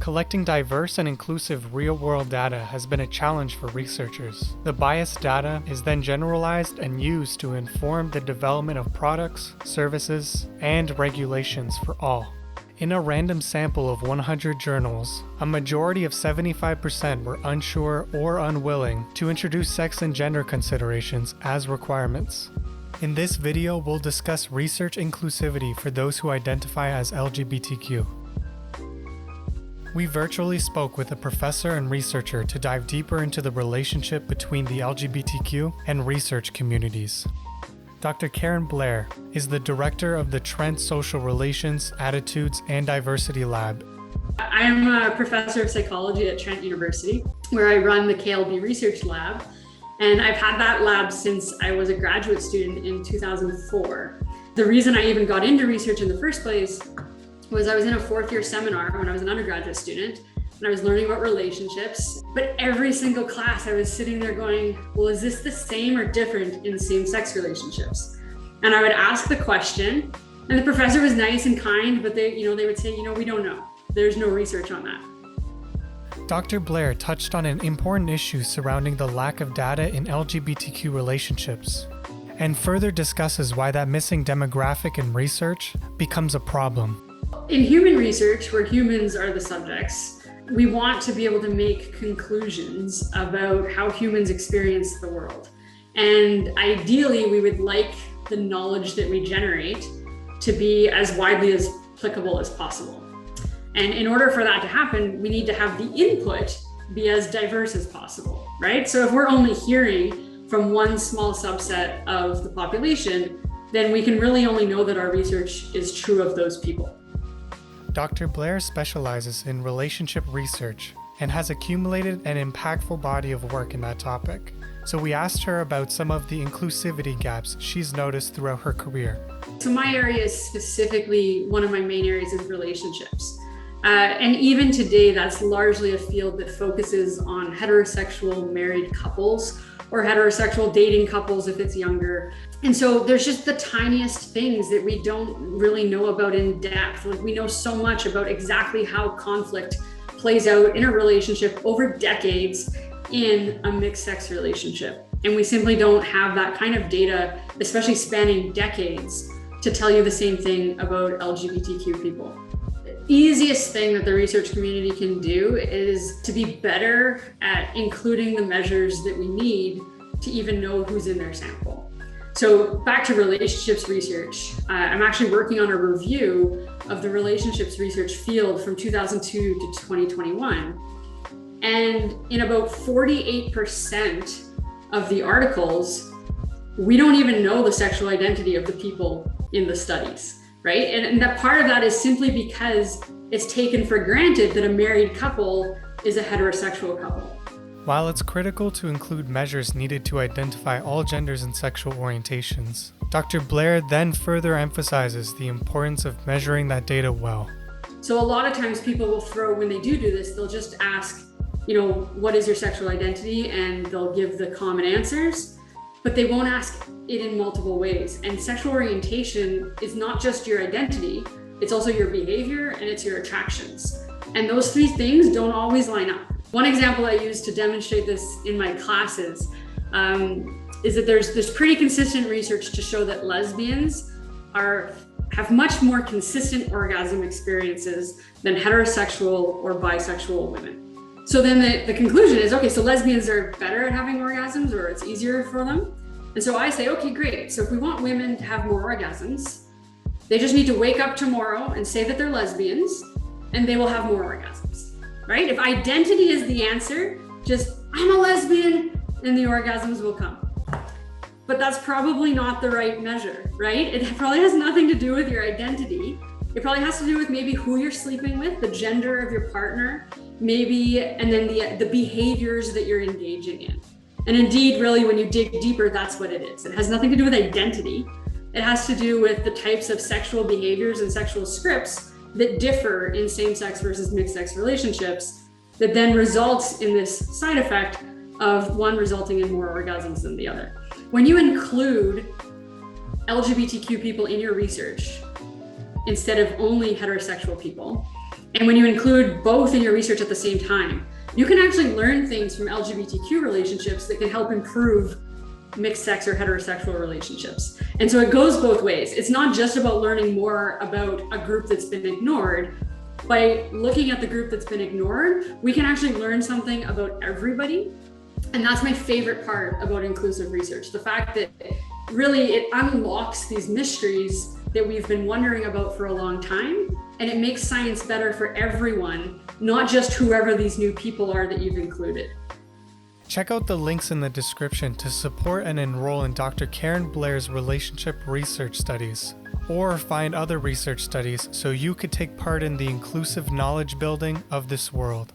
Collecting diverse and inclusive real-world data has been a challenge for researchers. The biased data is then generalized and used to inform the development of products, services, and regulations for all. In a random sample of 100 journals, a majority of 75% were unsure or unwilling to introduce sex and gender considerations as requirements. In this video, we'll discuss research inclusivity for those who identify as LGBTQ. We virtually spoke with a professor and researcher to dive deeper into the relationship between the LGBTQ and research communities. Dr. Karen Blair is the director of the Trent Social Relations, Attitudes, and Diversity Lab. I am a professor of psychology at Trent University, where I run the KLB Research Lab. And I've had that lab since I was a graduate student in 2004. The reason I even got into research in the first place was I was in a fourth year seminar when I was an undergraduate student, and I was learning about relationships. But every single class I was sitting there going, well, is this the same or different in same-sex relationships? And I would ask the question, and the professor was nice and kind, but they would say, we don't know. There's no research on that. Dr. Blair touched on an important issue surrounding the lack of data in LGBTQ relationships, and further discusses why that missing demographic in research becomes a problem. In human research, where humans are the subjects, we want to be able to make conclusions about how humans experience the world. And ideally, we would like the knowledge that we generate to be as widely as applicable as possible. And in order for that to happen, we need to have the input be as diverse as possible, right? So if we're only hearing from one small subset of the population, then we can really only know that our research is true of those people. Dr. Blair specializes in relationship research and has accumulated an impactful body of work in that topic. So we asked her about some of the inclusivity gaps she's noticed throughout her career. So my area is specifically, one of my main areas is relationships. And even today, that's largely a field that focuses on heterosexual married couples or heterosexual dating couples if it's younger. And so there's just the tiniest things that we don't really know about in depth. Like, we know so much about exactly how conflict plays out in a relationship over decades in a mixed sex relationship. And we simply don't have that kind of data, especially spanning decades, to tell you the same thing about LGBTQ people. Easiest thing that the research community can do is to be better at including the measures that we need to even know who's in their sample. So back to relationships research, I'm actually working on a review of the relationships research field from 2002 to 2021. And in about 48% of the articles, we don't even know the sexual identity of the people in the studies. Right? And that part of that is simply because it's taken for granted that a married couple is a heterosexual couple. While it's critical to include measures needed to identify all genders and sexual orientations, Dr. Blair then further emphasizes the importance of measuring that data well. So a lot of times people will throw, when they do this, they'll just ask, what is your sexual identity? And they'll give the common answers, but they won't ask it in multiple ways. And sexual orientation is not just your identity, it's also your behavior and it's your attractions. And those three things don't always line up. One example I use to demonstrate this in my classes is that there's pretty consistent research to show that lesbians have much more consistent orgasm experiences than heterosexual or bisexual women. So then the conclusion is, okay, so lesbians are better at having orgasms, or it's easier for them. And so I say, okay, great. So if we want women to have more orgasms, they just need to wake up tomorrow and say that they're lesbians, and they will have more orgasms, right? If identity is the answer, just, I'm a lesbian, and the orgasms will come. But that's probably not the right measure, right? It probably has nothing to do with your identity. It probably has to do with maybe who you're sleeping with, the gender of your partner, maybe, and then the behaviors that you're engaging in. And indeed, really, when you dig deeper, that's what it is. It has nothing to do with identity. It has to do with the types of sexual behaviors and sexual scripts that differ in same-sex versus mixed-sex relationships that then results in this side effect of one resulting in more orgasms than the other. When you include LGBTQ people in your research, instead of only heterosexual people, And when you include both in your research at the same time, you can actually learn things from LGBTQ relationships that can help improve mixed sex or heterosexual relationships. And so it goes both ways. It's not just about learning more about a group that's been ignored. By looking at the group that's been ignored, we can actually learn something about everybody. And that's my favorite part about inclusive research. The fact that really it unlocks these mysteries that we've been wondering about for a long time. And it makes science better for everyone, not just whoever these new people are that you've included. Check out the links in the description to support and enroll in Dr. Karen Blair's relationship research studies, or find other research studies so you could take part in the inclusive knowledge building of this world.